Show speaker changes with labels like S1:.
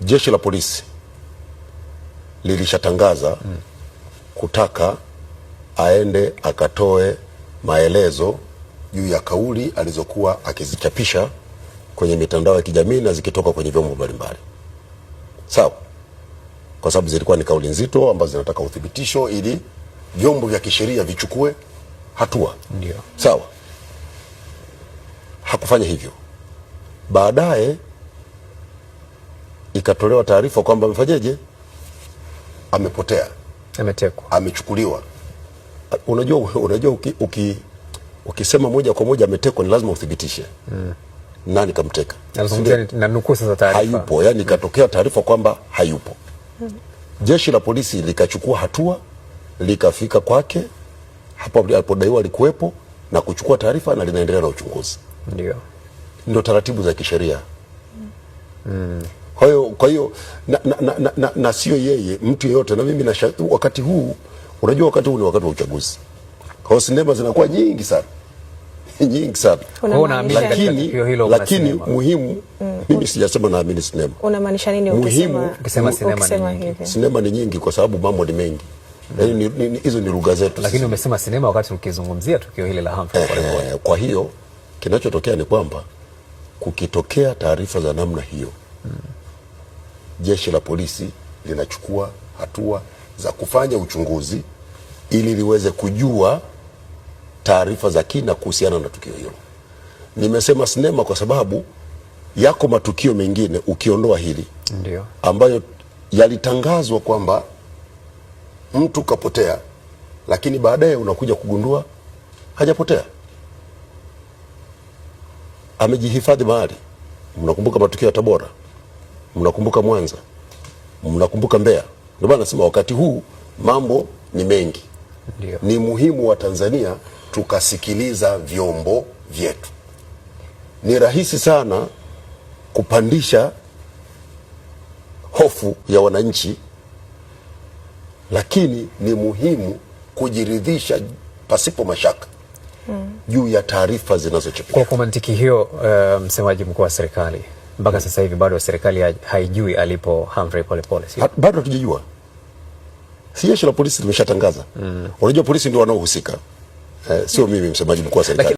S1: Jeshi la polisi lilishatangaza kutaka aende akatoe maelezo juu ya kauli alizokuwa akizichapisha kwenye mitandao ya kijamii na zikitoka kwenye vyombo mbalimbali. Sawa? Kwa sababu zilikuwa ni kauli nzito ambazo zinataka uthibitisho ili vyombo vya kisheria vichukue hatua.
S2: Ndio.
S1: Sawa? Hakufanya hivyo. Baadaye ikatolewa taarifa kwamba amefanyaje? Amepotea. Ametekwa. Amechukuliwa. Unajua ukisema moja kwa moja ametekwa ni lazima uthibitishe. Nani kamteka?
S2: Na nukuu sasa taarifa.
S1: Hayupo, yani ikatokea taarifa kwamba hayupo. Jeshi la polisi likachukua hatua, likafika kwake hapo alipodaiwa alikuwepo na kuchukua taarifa na linaendelea na uchunguzi. Ndio taratibu za kisheria. Kwa hiyo na sio yeye, mtu yeyote. Na mimi wakati huu, unajua wakati huu ni wakati wa uchaguzi. Kwa hiyo sinema zinakuwa nyingi sana. Nyingi sana. Lakini muhimu, mimi sijasema naamini sinema.
S3: Unamaanisha nini
S2: ukisema sinema
S3: hivi?
S1: Sinema ni nyingi kwa sababu mambo ni mengi. Yaani hizo ni lugha zetu.
S2: Lakini umesema sinema wakati ukizungumzia tukio hili la Humphrey Polepole.
S1: Kwa hiyo kinachotokea ni kwamba kukitokea taarifa za namna hiyo, jeshi la polisi linachukua hatua za kufanya uchunguzi ili liweze kujua taarifa za kina kuhusiana na tukio hilo. Nimesema sinema kwa sababu yako matukio mengine ukiondoa hili,
S2: ndio,
S1: ambayo yalitangazwa kwamba mtu kapotea, lakini baadaye unakuja kugundua hajapotea, amejihifadhi mahali. Mnakumbuka matukio ya Tabora, mnakumbuka Mwanza, mnakumbuka Mbeya. Ndio maana nasema wakati huu mambo ni mengi.
S2: Ndio.
S1: Ni muhimu wa Tanzania tukasikiliza vyombo vyetu. Ni rahisi sana kupandisha hofu ya wananchi, lakini ni muhimu kujiridhisha pasipo mashaka juu ya taarifa zinazochapishwa.
S2: Kwa mantiki hiyo, msemaji mkuu wa serikali, mpaka sasa hivi bado serikali haijui alipo Humphrey Polepole.
S1: Bado hatujajua. Si jeshi la polisi limeshatangaza. Unajua polisi ndio wanaohusika. Sio mimi msemaji mkuu wa serikali.